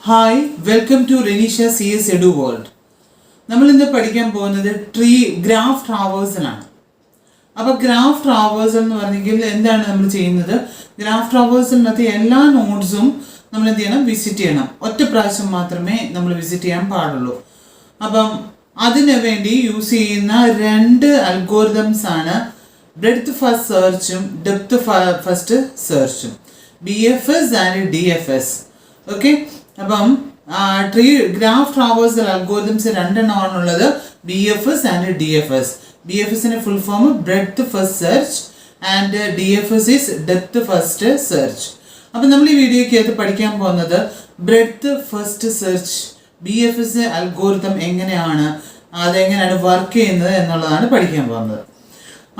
Hi welcome to Renisha C S edu world. നമ്മൾ ഇന്ന് പഠിക്കാൻ പോകുന്നത് ഗ്രാഫ് ട്രാവേഴ്സലാണ്. അപ്പോൾ ഗ്രാഫ് ട്രാവേഴ്സൽ എന്ന് പറഞ്ഞെങ്കിൽ എന്താണ് നമ്മൾ ചെയ്യുന്നത്? ഗ്രാഫ് ട്രാവേഴ്സലിനകത്ത് എല്ലാ നോഡ്സും നമ്മൾ എന്ത് ചെയ്യണം? വിസിറ്റ് ചെയ്യണം. ഒറ്റ പ്രാവശ്യം മാത്രമേ നമ്മൾ വിസിറ്റ് ചെയ്യാൻ പാടുള്ളൂ. അപ്പം അതിനു വേണ്ടി യൂസ് ചെയ്യുന്ന രണ്ട് അൽഗോരിതംസ് ആണ് ബ്രെഡ്ത്ത് ഫസ്റ്റ് സെർച്ചും ഡെപ്ത് ഫസ്റ്റ് സെർച്ചും, BFS ആൻഡ് DFS. ഓക്കെ, അപ്പം ഗ്രാഫ് ട്രാവേഴ്സൽ അൽഗോരിതംസ് രണ്ടെണ്ണമാണുള്ളത്, BFS ആൻഡ് DFS. BFSന്റെ full form breadth first search and DFS is depth first search. അപ്പം നമ്മൾ ഈ വീഡിയോയ്ക്കകത്ത് പഠിക്കാൻ പോകുന്നത് breadth first search BFS algorithm എങ്ങനെയാണ്, അതെങ്ങനെയാണ് വർക്ക് ചെയ്യുന്നത് എന്നുള്ളതാണ് പഠിക്കാൻ പോകുന്നത്.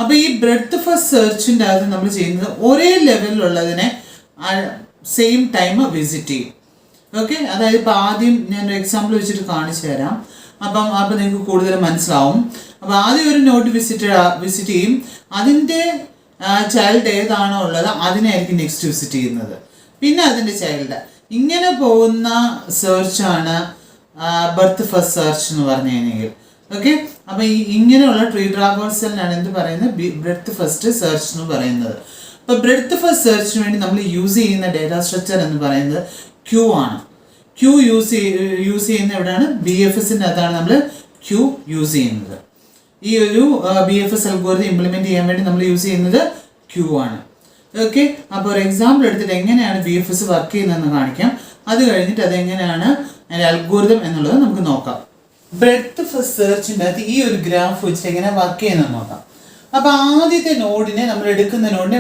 അപ്പോൾ ഈ ബ്രെഡ്ത്ത് ഫസ്റ്റ് സെർച്ചിൻ്റെ അകത്ത് നമ്മൾ ചെയ്യുന്നത് ഒരേ ലെവലിലുള്ളതിനെ സെയിം ടൈം വിസിറ്റ് ചെയ്യും. ഓക്കെ, അതായത് ഇപ്പോൾ ആദ്യം ഞാൻ ഒരു എക്സാമ്പിൾ വെച്ചിട്ട് കാണിച്ചു തരാം. അപ്പോൾ നിങ്ങൾക്ക് കൂടുതൽ മനസ്സിലാവും. അപ്പോൾ ആദ്യം ഒരു നോട്ട് വിസിറ്റ് ചെയ്യും. അതിൻ്റെ ചൈൽഡ് ഏതാണോ ഉള്ളത് അതിനായിരിക്കും നെക്സ്റ്റ് വിസിറ്റ് ചെയ്യുന്നത്, പിന്നെ അതിൻ്റെ ചൈൽഡ്. ഇങ്ങനെ പോകുന്ന സെർച്ചാണ് ബ്രെഡ്ത്ത് ഫസ്റ്റ് സെർച്ച് എന്ന് പറഞ്ഞു കഴിഞ്ഞെങ്കിൽ. ഓക്കെ, അപ്പോൾ ഇങ്ങനെയുള്ള ട്രീ ട്രാവേഴ്സലിനാണ് എന്ത് പറയുന്നത്? ബ്രെഡ്ത്ത് ഫസ്റ്റ് സെർച്ച് എന്ന് പറയുന്നത്. അപ്പോൾ ബ്രെഡ്ത്ത് ഫസ്റ്റ് സെർച്ചിന് വേണ്ടി നമ്മൾ യൂസ് ചെയ്യുന്ന ഡേറ്റ സ്ട്രക്ചർ എന്ന് പറയുന്നത് ക്യൂ ആണ്. ക്യൂ യൂസ് ചെയ്യുന്ന എവിടെയാണ്? BFSൻ്റെ അകത്താണ് നമ്മൾ ക്യൂ യൂസ് ചെയ്യുന്നത്. ഈ ഒരു BFS അൽഗോരിതം ഇംപ്ലിമെൻറ്റ് ചെയ്യാൻ വേണ്ടി നമ്മൾ യൂസ് ചെയ്യുന്നത് ക്യൂ ആണ്. ഓക്കെ, അപ്പോൾ ഒരു എക്സാമ്പിൾ എടുത്തിട്ട് എങ്ങനെയാണ് BFS വർക്ക് ചെയ്യുന്നതെന്ന് കാണിക്കാം. അത് കഴിഞ്ഞിട്ട് അതെങ്ങനെയാണ് അതിൻ്റെ അൽഗോരിതം എന്നുള്ളത് നമുക്ക് നോക്കാം. ബ്രെഡ്ത്ത് ഫസ്റ്റ് സെർച്ചിൻ്റെ അകത്ത് ഈ ഒരു ഗ്രാഫ് വെച്ചിട്ട് എങ്ങനെ വർക്ക് ചെയ്യുന്നത് നോക്കാം. അപ്പോൾ ആദ്യത്തെ നോഡിനെ നമ്മൾ എടുക്കുന്ന നോഡിനെ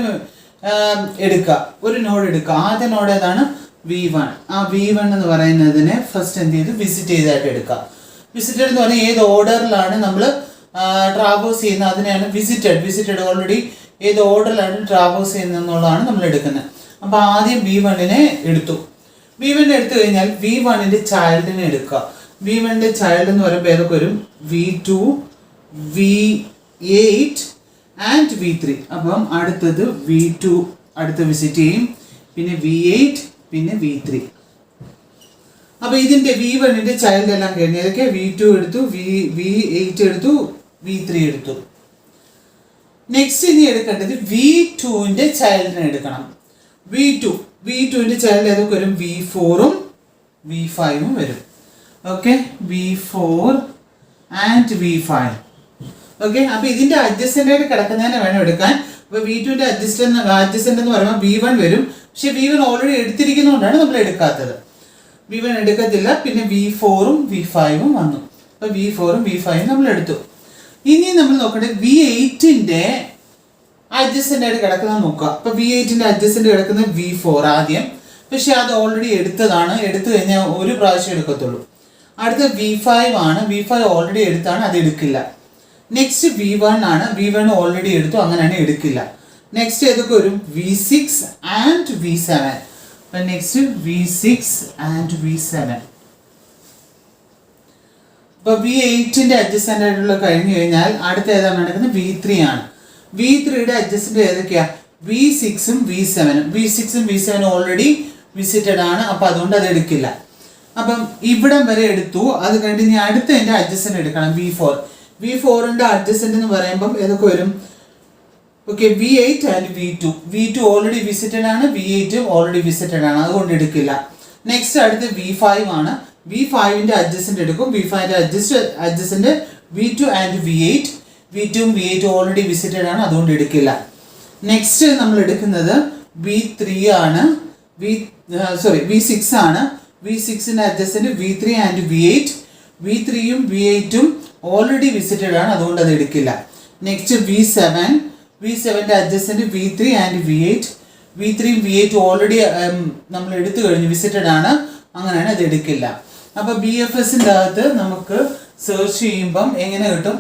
എടുക്കുക, ഒരു നോഡ് എടുക്കുക. ആദ്യ നോഡ് ഏതാണ്? V1. ആ V1 എന്ന് പറയുന്നതിനെ ഫസ്റ്റ് എന്ത് ചെയ്ത് വിസിറ്റ് ചെയ്തായിട്ട് എടുക്കുക. വിസിറ്റഡ് എന്ന് പറഞ്ഞാൽ ഏത് ഓർഡറിലാണ് നമ്മൾ ട്രാവേഴ്സ് ചെയ്യുന്നത് അതിനെയാണ് വിസിറ്റഡ് ഓൾറെഡി ഏത് ഓർഡറിലാണ് ട്രാവേഴ്സ് ചെയ്യുന്നത് എന്നുള്ളതാണ് നമ്മൾ എടുക്കുന്നത്. അപ്പോൾ ആദ്യം V1നെ എടുത്തു. V1 എടുത്തു കഴിഞ്ഞാൽ V1ൻ്റെ ചൈൽഡിനെ എടുക്കുക. V1ൻ്റെ ചൈൽഡ് എന്ന് പറയുമ്പോൾ ഏതൊക്കെ വരും? V2, V8 and V3. അപ്പം അടുത്തത് V2 അടുത്ത് വിസിറ്റ് ചെയ്യും, പിന്നെ V8, പിന്നെ V3. അപ്പോൾ ഇതിൻ്റെ V1ൻ്റെ ചൈൽഡ് എല്ലാം കഴിഞ്ഞു. ഏതൊക്കെ? V2 എടുത്തു, V8 എടുത്തു, V3 എടുത്തു. നെക്സ്റ്റ് ഇനി എടുക്കേണ്ടത് V2ൻ്റെ ചൈൽഡിനെ എടുക്കണം. V2ൻ്റെ ചൈൽഡ് ഏതൊക്കെ വരും? V4ഉം V5ഉം വരും. Okay, V4 and V5. Okay, അപ്പോൾ ഇതിൻ്റെ അഡ്ജസ്റ്റൻ്റ് ആയിട്ട് കിടക്കുന്നതിനെ വേണം എടുക്കാൻ. അപ്പോൾ V2ൻ്റെ അഡ്ജസ്റ്റൻ്റ് എന്ന് പറയുമ്പോൾ V1 വരും. പക്ഷെ V1 ഓൾറെഡി എടുത്തിരിക്കുന്നതുകൊണ്ടാണ് നമ്മൾ എടുക്കാത്തത്. V1 എടുക്കത്തില്ല, പിന്നെ V4ഉം V5ഉം വന്നു. അപ്പോൾ V4ഉം V5ഉം നമ്മൾ എടുത്തു. ഇനി നമ്മൾ നോക്കേണ്ടത് V8ൻ്റെ അഡ്ജസ്റ്റൻ്റ് ആയിട്ട് കിടക്കുന്നത് നോക്കുക. അപ്പോൾ V8ൻ്റെ അഡ്ജസ്റ്റൻ്റ് കിടക്കുന്നത് V4 ആദ്യം, പക്ഷെ അത് ഓൾറെഡി എടുത്തതാണ്. എടുത്തു കഴിഞ്ഞാൽ ഒരു പ്രാവശ്യം എടുക്കത്തുള്ളൂ. അടുത്ത V5 ആണ്. V5 ഓൾറെഡി എടുത്താണ്, അത് എടുക്കില്ല. നെക്സ്റ്റ് V1 ആണ്. V1 ഓൾറെഡി എടുത്തു, അങ്ങനെയാണ് എടുക്കില്ല. നെക്സ്റ്റ് ഏതൊക്കെ വരും? V6 and V7. അപ്പം നെക്സ്റ്റ് V6 ആൻഡ് V7. അപ്പോൾ V8ൻ്റെ അഡ്ജസ്റ്റൻ്റ് ആയിട്ടുള്ള കഴിഞ്ഞു കഴിഞ്ഞാൽ അടുത്ത ഏതാണ് നടക്കുന്നത്? V3 ആണ്. V3യുടെ അഡ്ജസ്റ്റൻ്റ് ഏതൊക്കെയാണ്? V6ഉം V7ഉം. V6ഉം V7ഉം ഓൾറെഡി വിസിറ്റഡ് ആണ്, അപ്പോൾ അതുകൊണ്ട് അത് എടുക്കില്ല. അപ്പം ഇവിടം വരെ എടുത്തു. അത് കഴിഞ്ഞ് ഇനി അടുത്ത എൻ്റെ അഡ്ജസ്റ്റൻ്റ് എടുക്കണം, V4. V4ൻ്റെ അഡ്ജസ്റ്റൻ്റ് എന്ന് പറയുമ്പം ഏതൊക്കെ വരും? Okay, V8 and V2 already visited ആണ്, V8 ഓൾറെഡി വിസിറ്റഡ് ആണ്, അതുകൊണ്ട് എടുക്കില്ല. നെക്സ്റ്റ് അടുത്ത് V5 ആണ്. V5ൻ്റെ അഡ്ജസ്റ്റൻ്റ് എടുക്കും. V5ൻ്റെ അഡ്ജസ്റ്റൻ്റ് V2 ആൻഡ് V8ഉം V8 ഓൾറെഡി വിസിറ്റഡ് ആണ്, അതുകൊണ്ട് എടുക്കില്ല. നെക്സ്റ്റ് നമ്മൾ എടുക്കുന്നത് V3 ആണ്. V6 ആണ്. V6ൻ്റെ അഡ്ജസ്റ്റൻ്റ് V3 ആൻഡ് V3യും V8ഉം ഓൾറെഡി വിസിറ്റഡ് ആണ്, അതുകൊണ്ട് അത് എടുക്കില്ല. നെക്സ്റ്റ് V7ൻ്റെ അഡ്ജസ്റ്റൻ്റ് V3 ആൻഡ് V3യും V8 ഓൾറെഡി നമ്മൾ എടുത്തു കഴിഞ്ഞു, വിസിറ്റഡ് ആണ്, അങ്ങനെയാണ് അത് എടുക്കില്ല. അപ്പോൾ BFSൻ്റെ അകത്ത് നമുക്ക് സെർച്ച് ചെയ്യുമ്പം എങ്ങനെ കിട്ടും?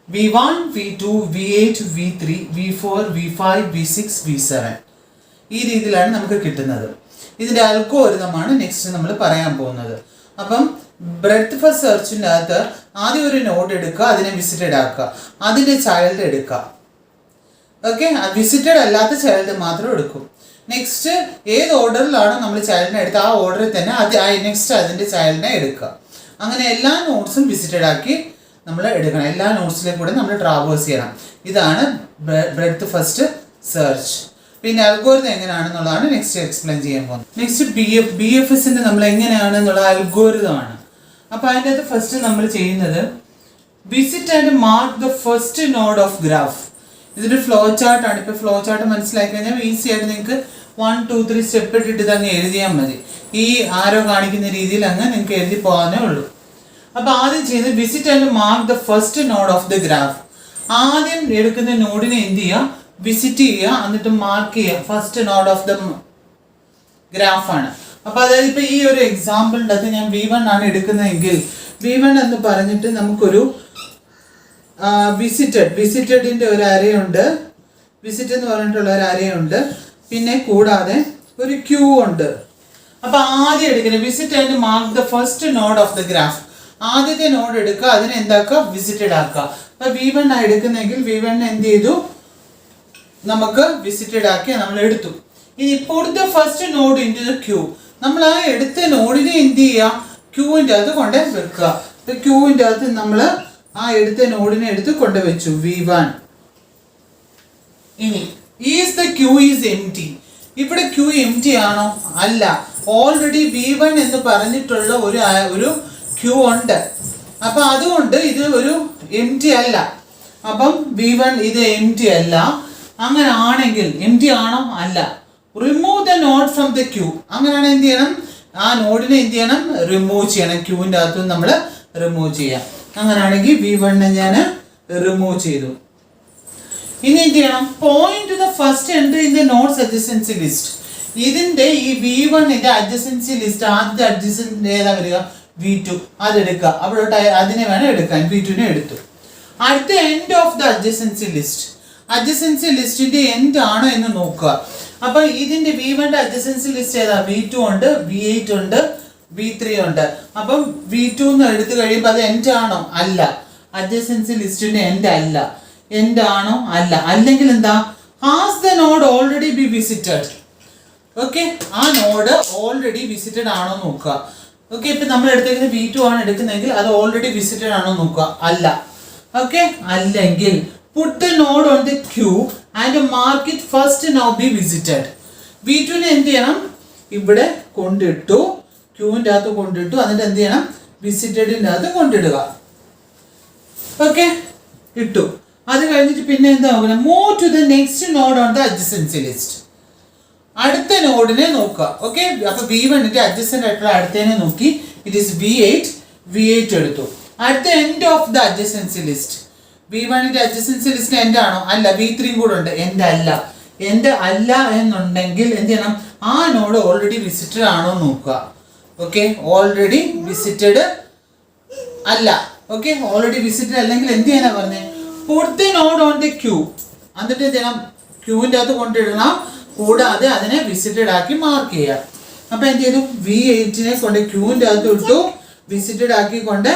V1, V2, V8, V3, V4, V5, V6, V7. ഈ രീതിയിലാണ് നമുക്ക് കിട്ടുന്നത്. ഇതിൻ്റെ അൽഗോരിതമാണ് നെക്സ്റ്റ് നമ്മൾ പറയാൻ പോകുന്നത്. അപ്പം ബ്രെഡ്ത്ത് ഫസ്റ്റ് സെർച്ചിൻ്റെ അകത്ത് ആദ്യം ഒരു നോഡ് എടുക്കുക, അതിനെ വിസിറ്റഡ് ആക്കുക, അതിൻ്റെ ചൈൽഡ് എടുക്കുക. ഓക്കെ, വിസിറ്റഡ് അല്ലാത്ത ചൈൽഡ് മാത്രം എടുക്കും. നെക്സ്റ്റ് ഏത് ഓർഡറിലാണോ നമ്മൾ ചൈൽഡിനെ എടുക്കുക ആ ഓർഡറിൽ തന്നെ നെക്സ്റ്റ് അതിൻ്റെ ചൈൽഡിനെ എടുക്കുക. അങ്ങനെ എല്ലാ നോട്ട്സും വിസിറ്റഡ് ആക്കി നമ്മൾ എടുക്കണം. എല്ലാ നോട്ട്സിലും കൂടെ നമ്മൾ ട്രാവേഴ്സ് ചെയ്യണം. ഇതാണ് ബ്രെഡ്ത്ത് ഫസ്റ്റ് സെർച്ച്. പിന്നെ അൽഗോരിതം എങ്ങനെയാണെന്നുള്ളതാണ് നെക്സ്റ്റ് എക്സ്പ്ലെയിൻ ചെയ്യാൻ പോകുന്നത്. നെക്സ്റ്റ് ബി എഫ് എസിൻ്റെ നമ്മൾ എങ്ങനെയാണെന്നുള്ള അൽഗോരിതമാണ്. അപ്പോൾ അതിൻ്റെ അകത്ത് ഫസ്റ്റ് നമ്മൾ ചെയ്യുന്നത് visit and mark the first node of graph. ഇതൊരു ഫ്ലോ ചാർട്ടാണ്. ഇപ്പോൾ ഫ്ലോ ചാർട്ട് മനസ്സിലാക്കി കഴിഞ്ഞാൽ ഈസി ആയിട്ട് നിങ്ങൾക്ക് 1, 2, 3 സ്റ്റെപ്പ് ഇട്ടിട്ട് ഇതങ്ങ് എഴുതിയാൽ മതി. ഈ ആരോ കാണിക്കുന്ന രീതിയിൽ അങ്ങ് നിങ്ങൾക്ക് എഴുതി പോകാനേ ഉള്ളൂ. അപ്പോൾ ആദ്യം ചെയ്യുന്നത് visit and mark the first node of the graph. ആദ്യം എടുക്കുന്ന നോഡിനെ എന്ത് ചെയ്യുക, വിസിറ്റ് ചെയ്യുക, എന്നിട്ട് മാർക്ക് ചെയ്യുക. ഫസ്റ്റ് നോഡ് ഓഫ് ദ ഗ്രാഫാണ്. അപ്പോൾ അതായത് ഇപ്പോൾ ഈ ഒരു എക്സാമ്പിളിൻ്റെ അകത്ത് ഞാൻ V1 ആണ് എടുക്കുന്നതെങ്കിൽ V1 എന്ന് പറഞ്ഞിട്ട് നമുക്കൊരു വിസിറ്റഡിൻ്റെ ഒരു അരയുണ്ട്. വിസിറ്റ് എന്ന് പറഞ്ഞിട്ടുള്ള ഒരു അരയുണ്ട്. പിന്നെ കൂടാതെ ഒരു ക്യൂ ഉണ്ട്. അപ്പോൾ ആദ്യം എടുക്കുന്നത് visit and mark the first node of the graph. ആദ്യത്തെ നോഡ് എടുക്കുക, അതിനെ എന്താക്കുക, വിസിറ്റഡ് ആക്കുക. അപ്പോൾ V1 ആണ് എടുക്കുന്നതെങ്കിൽ V1 എന്ത് ചെയ്തു, നമുക്ക് വിസിറ്റഡ് ആക്കി നമ്മൾ എടുത്തു. ഇനി put the first node in to the queue. നമ്മൾ ആ എടുത്ത നോഡിനെ എന്ത് ചെയ്യുക, ക്യൂവിൻ്റെ അകത്ത് കൊണ്ട് വെക്കുക. അപ്പോൾ ക്യൂവിൻ്റെ അകത്ത് നമ്മൾ ആ എടുത്ത നോഡിനെ എടുത്ത് കൊണ്ടുവച്ചു V1. ഇനി is the queue is empty. ഇവിടെ ക്യൂ എംപ്റ്റി ആണോ? അല്ല. ഓൾറെഡി V1 എന്ന് പറഞ്ഞിട്ടുള്ള ഒരു ക്യൂ ഉണ്ട്. അപ്പം അതുകൊണ്ട് ഇത് ഒരു എംപ്റ്റി അല്ല. അപ്പം V1 ഇത് എംപ്റ്റി അല്ല. അങ്ങനെ ആണെങ്കിൽ എംപ്റ്റി ആണോ? അല്ല. Remove the node from the queue. അങ്ങനെയാണ് എന്ത് ചെയ്യണം, ആ നോഡിനെ എന്ത് ചെയ്യണം, റിമൂവ് ചെയ്യണം. ക്യൂവിൻ്റെ അകത്ത് നമ്മൾ റിമൂവ് ചെയ്യാം. അങ്ങനെയാണെങ്കിൽ V1 ഞാൻ റിമൂവ് ചെയ്തു. ഇനി എന്ത് ചെയ്യണം, point to the first entry in the notes adjacency list. ഇതിൻ്റെ ഈ V1 അഡ്ജസൻസി ലിസ്റ്റ് ആദ്യത്തെ അഡ്ജസൻറ്റ് ഏതാ വരിക, V2. അതെടുക്കുക. അവിടെ അതിനെ വേണം എടുക്കാൻ. V2 എടുത്തു. അടുത്ത end of the adjacency list. Adjacency ലിസ്റ്റിന്റെ എൻഡ് ആണോ എന്ന് നോക്കുക. അപ്പൊ ഇതിന്റെ V1 അഡ്ജസൻസി ലിസ്റ്റ് ഏതാ, V2 ഉണ്ട്, V8 ഉണ്ട്, V3 ഉണ്ട്. അപ്പം V2 എന്ന് എടുത്തു കഴിയുമ്പോൾ അത് എൻഡ് ആണോ? അല്ല. അഡ്ജസൻസി ലിസ്റ്റിന്റെ എൻഡ് അല്ല. എൻഡ് ആണോ? അല്ല. അല്ലെങ്കിൽ എന്താ, has the node already B visited. Okay, ആ നോഡ് ഓൾറെഡി വിസിറ്റഡ് ആണോ നോക്കുക. ഓക്കെ, ഇപ്പൊ നമ്മൾ എടുത്തേക്കുന്നത് V2 ആണ് എടുക്കുന്നതെങ്കിൽ അത് ഓൾറെഡി വിസിറ്റഡ് ആണോ നോക്കുക. അല്ല. ഓക്കെ, അല്ലെങ്കിൽ put the node on the queue and mark it first now be visited. V2 എന്ത് ചെയ്യണം, ഇവിടെ കൊണ്ടിട്ടു, ക്യൂവിൻ്റെ അകത്ത് കൊണ്ടിട്ടു, എന്നിട്ട് എന്ത് ചെയ്യണം, വിസിറ്റഡിൻ്റെ അകത്ത് കൊണ്ടിടുക. ഓക്കെ, ഇട്ടു. അത് കഴിഞ്ഞിട്ട് പിന്നെ എന്താ നോക്കണം, move to the next node on the adjacency list. അടുത്ത നോഡിനെ നോക്കുക. ഓക്കെ, അപ്പോൾ V1 അഡ്ജസൻ്റ് ആയിട്ടുള്ള അടുത്തതിനെ നോക്കി. ഇറ്റ് ഈസ് V8 എടുത്തു. അടുത്ത end of the adjacency list. V1 adjacency list end ആണോ? അല്ല. V3 കൂടെ ഉണ്ട്. എൻഡ് അല്ല. എൻഡ് അല്ല എന്നുണ്ടെങ്കിൽ എന്ത് ചെയ്യണം, ആ നോഡ് ഓൾറെഡി വിസിറ്റഡ് ആണോ നോക്കുക. ഓക്കെ, ഓൾറെഡി വിസിറ്റഡ് അല്ല. ഓക്കെ, ഓൾറെഡി വിസിറ്റഡ് അല്ലെങ്കിൽ എന്ത് ചെയ്യാനാ പറഞ്ഞത്, put the node on the queue. എന്നിട്ട് എന്ത് ചെയ്യണം, ക്യൂവിൻ്റെ അകത്ത് കൊണ്ടിടണം. കൂടാതെ അതിനെ വിസിറ്റഡ് ആക്കി മാർക്ക് ചെയ്യാം. അപ്പം എന്ത് ചെയ്തു, V8 കൊണ്ട് ക്യൂവിൻ്റെ അകത്ത് ഇട്ടു, വിസിറ്റഡ് ആക്കി കൊണ്ട്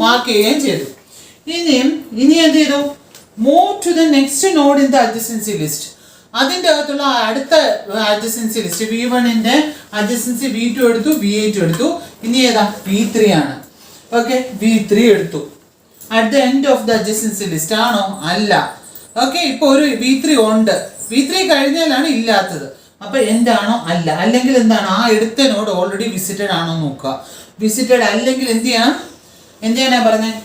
മാർക്ക് ചെയ്യുകയും ചെയ്തു. ഇനി എന്ത് ചെയ്തു, move to the next node in the adjacency list. അതിൻ്റെ അകത്തുള്ള അടുത്ത adjacency list V1 adjacency V2 എടുത്തു, V8 എടുത്തു. ഇനി ഏതാ, V3 ആണ്. ഓക്കെ, V3 എടുത്തു. At the end of the adjacency list ആണോ? അല്ല. ഓക്കെ, ഇപ്പോൾ ഒരു V3 ഉണ്ട്. V3 കഴിഞ്ഞാലാണ് ഇല്ലാത്തത്. അപ്പോൾ എന്താണോ? അല്ല. അല്ലെങ്കിൽ എന്താണ്, ആ എടുത്ത നോഡ് ഓൾറെഡി വിസിറ്റഡ് ആണോ നോക്കുക. വിസിറ്റഡ് അല്ലെങ്കിൽ എന്ത് ചെയ്യാനാ പറഞ്ഞത്,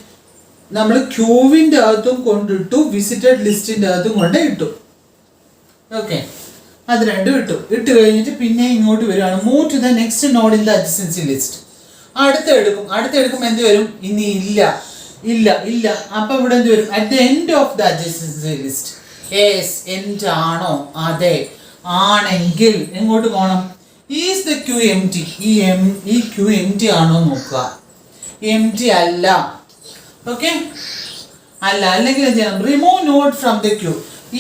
നമ്മൾ ക്യൂവിൻ്റെ അകത്തും കൊണ്ടിട്ടു, വിസിറ്റഡ് ലിസ്റ്റിൻ്റെ അകത്തും കൊണ്ട് ഇട്ടു. ഓക്കെ, അത് രണ്ടും ഇട്ട് കഴിഞ്ഞിട്ട് പിന്നെ ഇങ്ങോട്ട് വരികയാണ്. Move to the next node in the adjacency list. അടുത്തെടുക്കും എന്ത് വരും, ഇനി ഇല്ല. അപ്പം ഇവിടെ എന്ത് വരും, at the end of the adjacency list. Yes, end ആണോ? അതെ. ആണെങ്കിൽ എങ്ങോട്ട് പോകണം, ഈസ് ദ ക്യൂ എംപ്റ്റി. ഈ ക്യൂ എംപ്റ്റി ആണോ നോക്കുക. എംപ്റ്റി അല്ല. ഓക്കെ, അല്ല. അല്ലെങ്കിൽ എന്ത് ചെയ്യണം, remove node from the queue.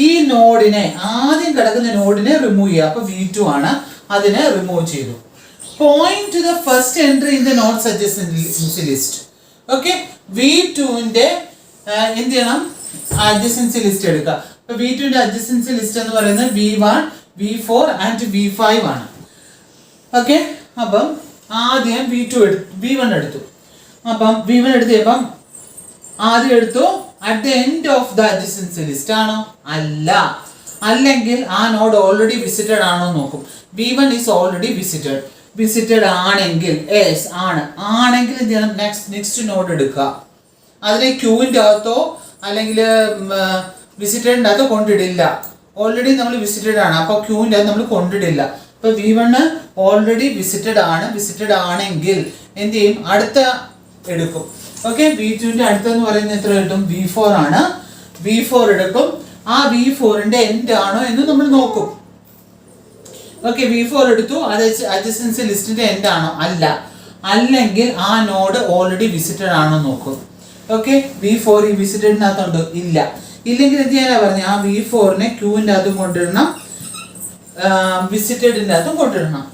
ഈ നോഡിനെ, ആദ്യം കിടക്കുന്ന നോഡിനെ റിമൂവ് ചെയ്യുക. അപ്പോൾ V2 ആണ്, അതിനെ റിമൂവ് ചെയ്തു. Point to the first entry in the notes adjacency list. Okay, V2 എന്ത് ചെയ്യണം, അഡ്ജസൻസി ലിസ്റ്റ് എടുക്കുക. അപ്പോൾ V2 അഡ്ജസൻസി ലിസ്റ്റ് എന്ന് പറയുന്നത് V1, V4 ആൻഡ് V5 ആണ്. ഓക്കെ, അപ്പം ആദ്യം V1 എടുത്തു. അപ്പം V1 എടുത്തപ്പം ആദ്യം എടുത്തു at the end of the adjacency list ആണോ? അല്ല. അല്ലെങ്കിൽ ആ നോഡ് ഓൾറെഡി വിസിറ്റഡ് ആണോ നോക്കും. V1 ഈസ് ഓൾറെഡി വിസിറ്റഡ് ആണെങ്കിൽ യെസ് ആണ്. ആണെങ്കിൽ എന്ത് ചെയ്യണം? നെക്സ്റ്റ് നോഡ് എടുക്കുക. അതിനെ ക്യൂവിൻ്റെ അകത്തോ അല്ലെങ്കിൽ വിസിറ്റഡിൻ്റെ അകത്തോ കൊണ്ടിടില്ല. ഓൾറെഡി നമ്മൾ വിസിറ്റഡ് ആണ്, അപ്പോൾ ക്യൂവിൻ്റെ അകത്ത് നമ്മൾ കൊണ്ടിടില്ല. ഇപ്പോൾ V1 ഓൾറെഡി വിസിറ്റഡ് ആണെങ്കിൽ എന്ത് ചെയ്യും? അടുത്ത എടുക്കും. ഓക്കെ, V2ൻ്റെ അടുത്തെന്ന് പറയുന്നത് എത്ര കിട്ടും? V4 ആണ്. V4 എടുക്കും. ആ V4ൻ്റെ എൻഡ് ആണോ എന്ന് നമ്മൾ നോക്കും. ഓക്കെ, V4 എടുത്തു. അത് അഡ്ജസൻസി ലിസ്റ്റിന്റെ എൻഡ് ആണോ? അല്ല. അല്ലെങ്കിൽ ആ നോഡ് ഓൾറെഡി വിസിറ്റഡ് ആണോ നോക്കും. ഓക്കെ, V4 ഈ വിസിറ്റഡിനകത്തുണ്ട്? ഇല്ല. ഇല്ലെങ്കിൽ എന്ത് ചെയ്യാനാ പറഞ്ഞത്? ആ V4നെ ക്യൂവിൻ്റെ അകത്തും കൊണ്ടിടണം, വിസിറ്റഡിൻ്റെ അകത്തും കൊണ്ടിടണം.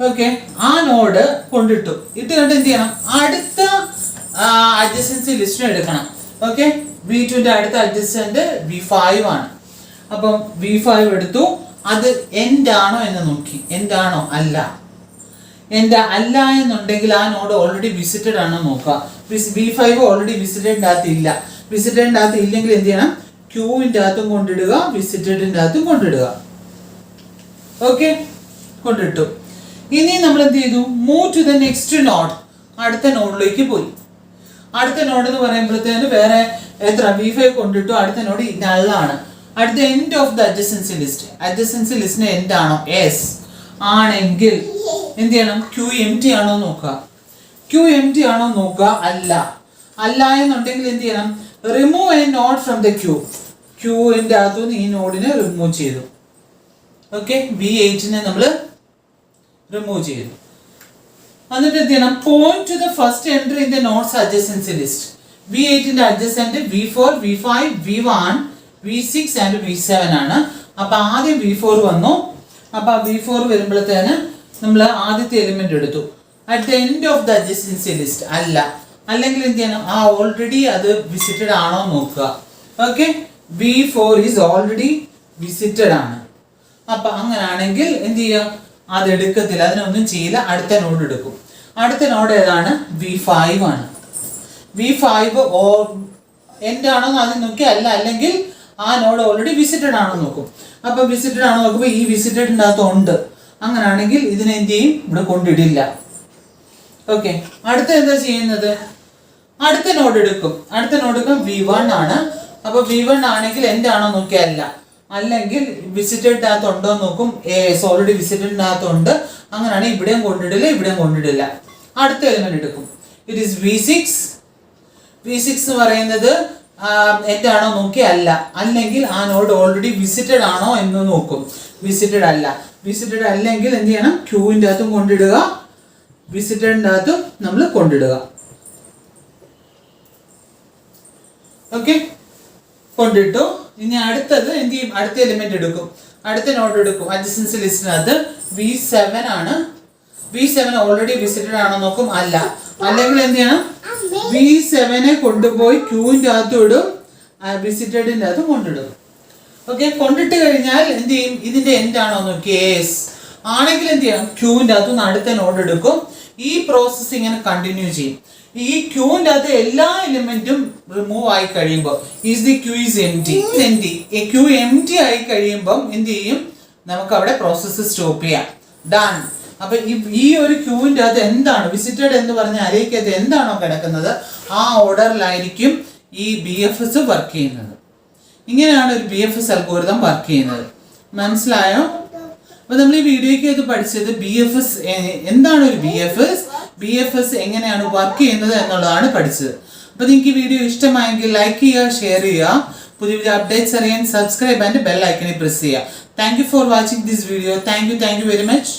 ഓക്കെ, ആ നോഡ് കൊണ്ടിട്ടു. ഇട്ട് കണ്ട് എന്ത് ചെയ്യണം? അടുത്ത അഡ്ജസൻസി ലിസ്റ്റിനെ എടുക്കണം. ഓക്കെ, V2ൻ്റെ അടുത്ത അഡ്ജസൻറ്റ് V5 ആണ്. അപ്പം V5 എടുത്തു. അത് എൻഡ് ആണോ എന്ന് നോക്കി. എൻഡ് ആണോ? അല്ല. എൻഡ് അല്ല എന്നുണ്ടെങ്കിൽ ആ നോഡ് ഓൾറെഡി വിസിറ്റഡ് ആണോ നോക്കുക. V5 ഓൾറെഡി വിസിറ്റഡിൻ്റെ അകത്ത് ഇല്ല. വിസിറ്റഡിൻ്റെ അകത്ത് ഇല്ലെങ്കിൽ എന്ത് ചെയ്യണം? ക്യൂവിൻ്റെ അകത്തും കൊണ്ടിടുക, വിസിറ്റഡിൻ്റെ അകത്തും കൊണ്ടിടുക. ഓക്കെ, കൊണ്ടിട്ടു. ഇനി നമ്മൾ എന്ത് ചെയ്തു? Move to the next node. അടുത്ത നോഡിലേക്ക് പോയി. അടുത്ത നോഡ് എന്ന് പറയുമ്പോഴത്തേന് വേറെ എത്ര? V5 കൊണ്ടിട്ടു. അടുത്ത നോഡ് നള്ളാണ്. At the end of the adjacency ലിസ്റ്റിന് എൻഡ് ആണോ? യെസ് ആണെങ്കിൽ എന്ത് ചെയ്യണം? ക്യൂ എംപ്റ്റി ആണോ നോക്കുക. ക്യൂ എംപ്റ്റി ആണോ നോക്കുക. അല്ല എന്നുണ്ടെങ്കിൽ എന്ത് ചെയ്യണം? Remove a node from the ക്യൂവിൻ്റെ അകത്തുനിന്ന് ഈ നോഡിനെ റിമൂവ് ചെയ്തു. ഓക്കെ, V8നെ നമ്മൾ റിമൂവ് ചെയ്തു. എന്നിട്ട് എന്ത് ചെയ്യണം? Point to the first entry in the node's adjacency list. V8ന്റെ adjacent V4, V5, V1, V6 and V7 ആണ്. അപ്പൊ ആദ്യം V4 വന്നു. അപ്പൊ V4 വരുമ്പോഴത്തേന് നമ്മൾ ആദ്യത്തെ എലിമെന്റ് എടുത്തു. At the end of the adjacency list അല്ലെങ്കിൽ എന്ത് ചെയ്യണം? ആ ഓൾറെഡി അത് വിസിറ്റഡ് ആണോ നോക്കുക. Okay, V4 is already visited ആണ്. അപ്പൊ അങ്ങനാണെങ്കിൽ എന്ത് ചെയ്യുക? അത് എടുക്കത്തില്ല, അതിനൊന്നും ചെയ്യില്ല. അടുത്ത നോഡ് എടുക്കും. അടുത്ത നോഡ് ഏതാണ്? V5 ആണ്. V5 എൻഡ് ആണോ ആദ്യം നോക്കി. അല്ലെങ്കിൽ ആ നോഡ് ഓൾറെഡി വിസിറ്റഡ് ആണോ നോക്കും. അപ്പൊ വിസിറ്റഡ് ആണോ നോക്കുമ്പോൾ ഈ വിസിറ്റഡിൻ്റെ അകത്ത് ഉണ്ട്. അങ്ങനാണെങ്കിൽ ഇതിനെ എന്ത് ചെയ്യും? ഇവിടെ കൊണ്ടിടില്ല. ഓക്കെ, അടുത്ത എന്താ ചെയ്യുന്നത്? അടുത്ത നോഡ് എടുക്കും. അടുത്ത നോഡ് V1 ആണ്. അപ്പൊ V1 ആണെങ്കിൽ എൻഡ് ആണോ നോക്കിയല്ല. അല്ലെങ്കിൽ വിസിറ്റഡിൻ്റെ അകത്ത് ഉണ്ടോ നോക്കും. ഓൾറെഡി വിസിറ്റഡിൻ്റെ അകത്തുണ്ട്. അങ്ങനെയാണെങ്കിൽ ഇവിടെയും കൊണ്ടിടില്ല. അടുത്ത എലിമെന്റ് എടുക്കും. ഇറ്റ് ഈസ് V6 എന്ന് പറയുന്നത് എൻഡ് ആണോ നോക്കി. അല്ലെങ്കിൽ ആ നോഡ് ഓൾറെഡി വിസിറ്റഡ് ആണോ എന്ന് നോക്കും. വിസിറ്റഡ് അല്ലെങ്കിൽ എന്ത് ചെയ്യണം? ക്യൂവിൻ്റെ അകത്തും കൊണ്ടിടുക, വിസിറ്റഡിൻ്റെ അകത്തും നമ്മൾ കൊണ്ടിടുക. ഓക്കെ, കൊണ്ടിട്ടു. ഇനി അടുത്തത് എന്ത് ചെയ്യും? അടുത്ത എലിമെന്റ് എടുക്കും. അടുത്ത നോഡ് എടുക്കും. അഡ്ജസൻസി ലിസ്റ്റിനകത്ത് V7 ആണ്. V7 ഓൾറെഡി വിസിറ്റഡ് ആണോ നോക്കും. അല്ലെങ്കിൽ എന്ത് ചെയ്യണം? V7നെ കൊണ്ടുപോയി ക്യൂവിൻ്റെ അകത്തും ഇടും, വിസിറ്റഡിൻ്റെ അകത്തും കൊണ്ടിടും. ഓക്കെ, കൊണ്ടിട്ട് കഴിഞ്ഞാൽ എന്ത് ചെയ്യും? ഇതിന്റെ എൻഡ് ആണോ നോക്കി. ആണെങ്കിൽ എന്ത് ചെയ്യണം? ക്യൂവിൻ്റെ അകത്തുനിന്ന് അടുത്ത നോഡ് എടുക്കും. ഈ പ്രോസസ്സ് ഇങ്ങനെ കണ്ടിന്യൂ ചെയ്യും. ഈ ക്യൂവിൻ്റെ അകത്ത് എല്ലാ എലിമെന്റും റിമൂവ് ആയി കഴിയുമ്പോൾ ക്യൂ എംറ്റി ആയി കഴിയുമ്പം എന്ത് ചെയ്യും? നമുക്ക് അവിടെ പ്രോസസ്സ് സ്റ്റോപ്പ് ചെയ്യാം. ഡൺ. അപ്പൊ ഈ ഒരു ക്യൂവിൻ്റെ അകത്ത് എന്താണ് വിസിറ്റഡ് എന്ന് പറഞ്ഞ അരയ്ക്കകത്ത് എന്താണോ കിടക്കുന്നത് ആ ഓർഡറിലായിരിക്കും ഈ BFS വർക്ക് ചെയ്യുന്നത്. ഇങ്ങനെയാണ് ഒരു BFS അൽഗോരിതം വർക്ക് ചെയ്യുന്നത്. മനസ്സിലായോ? അപ്പൊ നമ്മൾ ഈ വീഡിയോയ്ക്ക് ഇത് പഠിച്ചത് BFS എന്താണ് ഒരു BFS എങ്ങനെയാണ് വർക്ക് ചെയ്യുന്നത് എന്നുള്ളതാണ് പഠിച്ചത്. അപ്പൊ നിങ്ങൾക്ക് ഈ വീഡിയോ ഇഷ്ടമായെങ്കിൽ ലൈക്ക് ചെയ്യുക, ഷെയർ ചെയ്യുക. പുതിയ പുതിയ അപ്ഡേറ്റ്സ് അറിയാൻ സബ്സ്ക്രൈബ് ആൻഡ് ബെൽ ഐക്കണിൽ പ്രസ് ചെയ്യുക. Thank you for watching this video. Thank you very much.